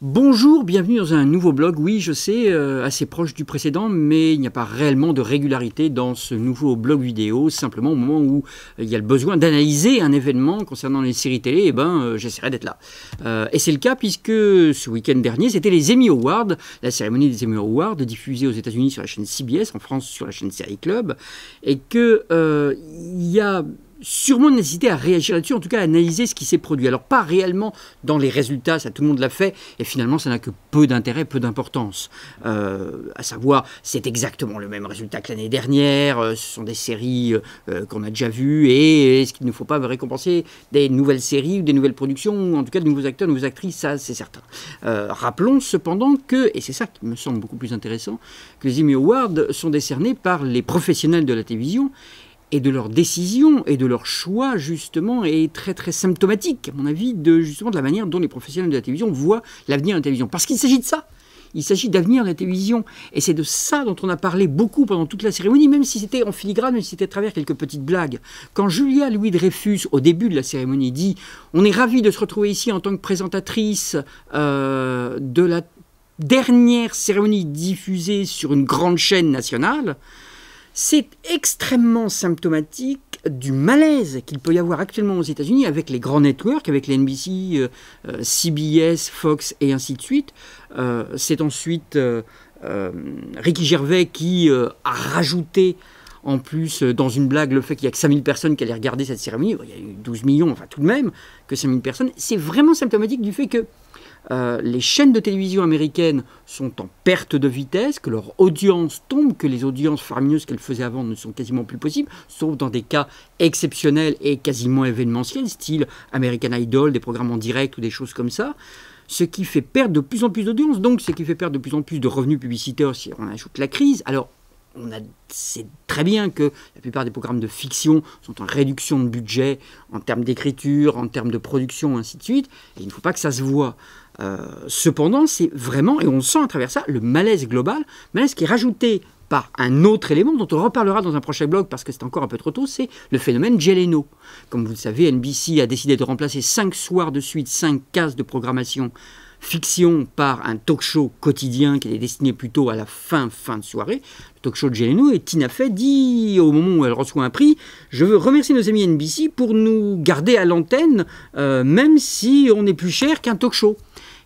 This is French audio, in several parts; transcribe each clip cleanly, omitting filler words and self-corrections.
Bonjour, bienvenue dans un nouveau blog. Oui, je sais, assez proche du précédent, mais il n'y a pas réellement de régularité dans ce nouveau blog vidéo. Simplement, au moment où il y a le besoin d'analyser un événement concernant les séries télé, j'essaierai d'être là. Et c'est le cas puisque ce week-end dernier, c'était les Emmy Awards, la cérémonie des Emmy Awards, diffusée aux États-Unis sur la chaîne CBS, en France sur la chaîne Série Club, et que il y a sûrement une nécessité à réagir là-dessus, en tout cas à analyser ce qui s'est produit. Alors pas réellement dans les résultats, ça tout le monde l'a fait, et finalement ça n'a que peu d'intérêt, peu d'importance. À savoir, c'est exactement le même résultat que l'année dernière, ce sont des séries qu'on a déjà vues, et est-ce qu'il ne faut pas récompenser des nouvelles séries ou des nouvelles productions, ou en tout cas de nouveaux acteurs, de nouvelles actrices, ça c'est certain. Rappelons cependant que, et c'est ça qui me semble beaucoup plus intéressant, que les Emmy Awards sont décernés par les professionnels de la télévision, et de leurs décisions et de leurs choix, justement, est très très symptomatique, à mon avis, justement de la manière dont les professionnels de la télévision voient l'avenir de la télévision. Parce qu'il s'agit de ça. Il s'agit d'avenir de la télévision. Et c'est de ça dont on a parlé beaucoup pendant toute la cérémonie, même si c'était en filigrane, même si c'était à travers quelques petites blagues. Quand Julia Louis-Dreyfus, au début de la cérémonie, dit « On est ravis de se retrouver ici en tant que présentatrice de la dernière cérémonie diffusée sur une grande chaîne nationale », c'est extrêmement symptomatique du malaise qu'il peut y avoir actuellement aux États-Unis avec les grands networks, avec les NBC, CBS, Fox et ainsi de suite. C'est ensuite Ricky Gervais qui a rajouté en plus dans une blague le fait qu'il n'y a que 5000 personnes qui allaient regarder cette cérémonie. Il y a eu 12 millions, enfin tout de même, que 5000 personnes. C'est vraiment symptomatique du fait que les chaînes de télévision américaines sont en perte de vitesse, que leur audience tombe, que les audiences faramineuses qu'elles faisaient avant ne sont quasiment plus possibles, sauf dans des cas exceptionnels et quasiment événementiels, style American Idol, des programmes en direct ou des choses comme ça, ce qui fait perdre de plus en plus d'audience, donc ce qui fait perdre de plus en plus de revenus publicitaires si on ajoute la crise. Alors, c'est très bien que la plupart des programmes de fiction sont en réduction de budget en termes d'écriture, en termes de production, ainsi de suite, et il ne faut pas que ça se voie. Cependant, c'est vraiment, et on le sent à travers ça, le malaise global, malaise qui est rajouté par un autre élément dont on reparlera dans un prochain blog parce que c'est encore un peu trop tôt, c'est le phénomène Jay Leno. Comme vous le savez, NBC a décidé de remplacer 5 soirs de suite, 5 cases de programmation fiction par un talk show quotidien qui est destiné plutôt à la fin de soirée. Le talk show de Jay Leno, et Tina Fey dit au moment où elle reçoit un prix « Je veux remercier nos amis NBC pour nous garder à l'antenne, même si on est plus cher qu'un talk show ».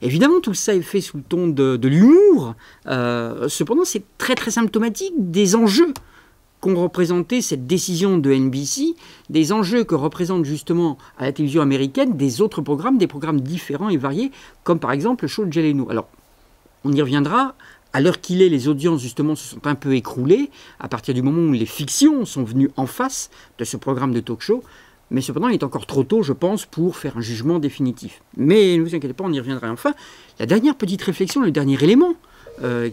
Évidemment, tout ça est fait sous le ton de l'humour. Cependant, c'est très très symptomatique des enjeux qu'ont représenté cette décision de NBC, des enjeux que représentent justement à la télévision américaine des autres programmes, des programmes différents et variés, comme par exemple le show de Jay Leno. Alors, on y reviendra. À l'heure qu'il est, les audiences justement se sont un peu écroulées à partir du moment où les fictions sont venues en face de ce programme de talk show. Mais cependant, il est encore trop tôt, je pense, pour faire un jugement définitif. Mais ne vous inquiétez pas, on y reviendra enfin. La dernière petite réflexion, le dernier élément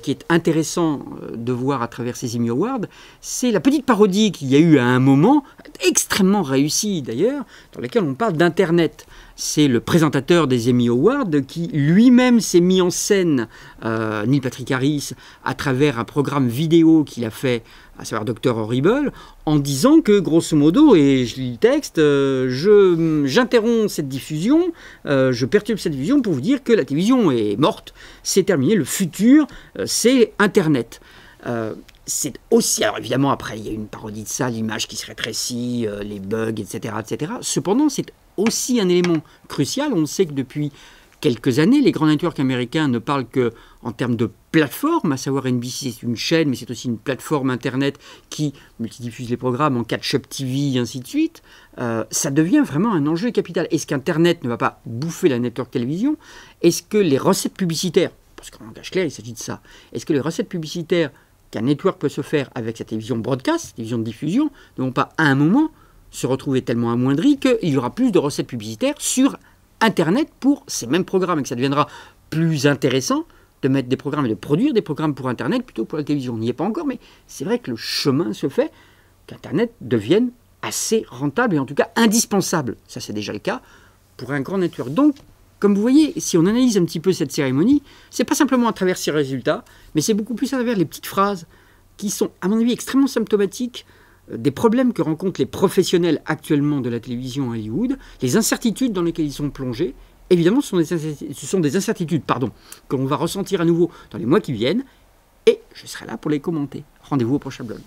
qui est intéressant de voir à travers ces Emmy Awards, c'est la petite parodie qu'il y a eu à un moment, extrêmement réussie d'ailleurs, dans laquelle on parle d'Internet. C'est le présentateur des Emmy Awards qui lui-même s'est mis en scène, Neil Patrick Harris, à travers un programme vidéo qu'il a fait, à savoir Dr. Horrible, en disant que, grosso modo, et je lis le texte, j'interromps cette diffusion, je perturbe cette diffusion pour vous dire que la télévision est morte, c'est terminé, le futur, c'est Internet. C'est aussi, alors évidemment, après, il y a une parodie de ça, l'image qui se rétrécit, les bugs, etc., etc. Cependant, c'est aussi un élément crucial. On sait que depuis quelques années, les grands networks américains ne parlent qu'en termes de plateforme, à savoir NBC, c'est une chaîne, mais c'est aussi une plateforme Internet qui multidiffuse les programmes en catch-up TV, ainsi de suite. Ça devient vraiment un enjeu capital. Est-ce qu'Internet ne va pas bouffer la network télévision? Est-ce que les recettes publicitaires, parce qu'en langage clair, il s'agit de ça, est-ce que les recettes publicitaires qu'un network peut se faire avec sa télévision broadcast, télévision de diffusion, ne vont pas à un moment se retrouver tellement amoindris qu'il y aura plus de recettes publicitaires sur Internet pour ces mêmes programmes et que ça deviendra plus intéressant de mettre des programmes et de produire des programmes pour Internet plutôt que pour la télévision. On n'y est pas encore, mais c'est vrai que le chemin se fait qu'Internet devienne assez rentable et en tout cas indispensable. Ça, c'est déjà le cas pour un grand network. Donc, comme vous voyez, si on analyse un petit peu cette cérémonie, c'est pas simplement à travers ses résultats, mais c'est beaucoup plus à travers les petites phrases qui sont, à mon avis, extrêmement symptomatiques des problèmes que rencontrent les professionnels actuellement de la télévision à Hollywood, les incertitudes dans lesquelles ils sont plongés, évidemment, ce sont des incertitudes que l'on va ressentir à nouveau dans les mois qui viennent, et je serai là pour les commenter. Rendez-vous au prochain blog.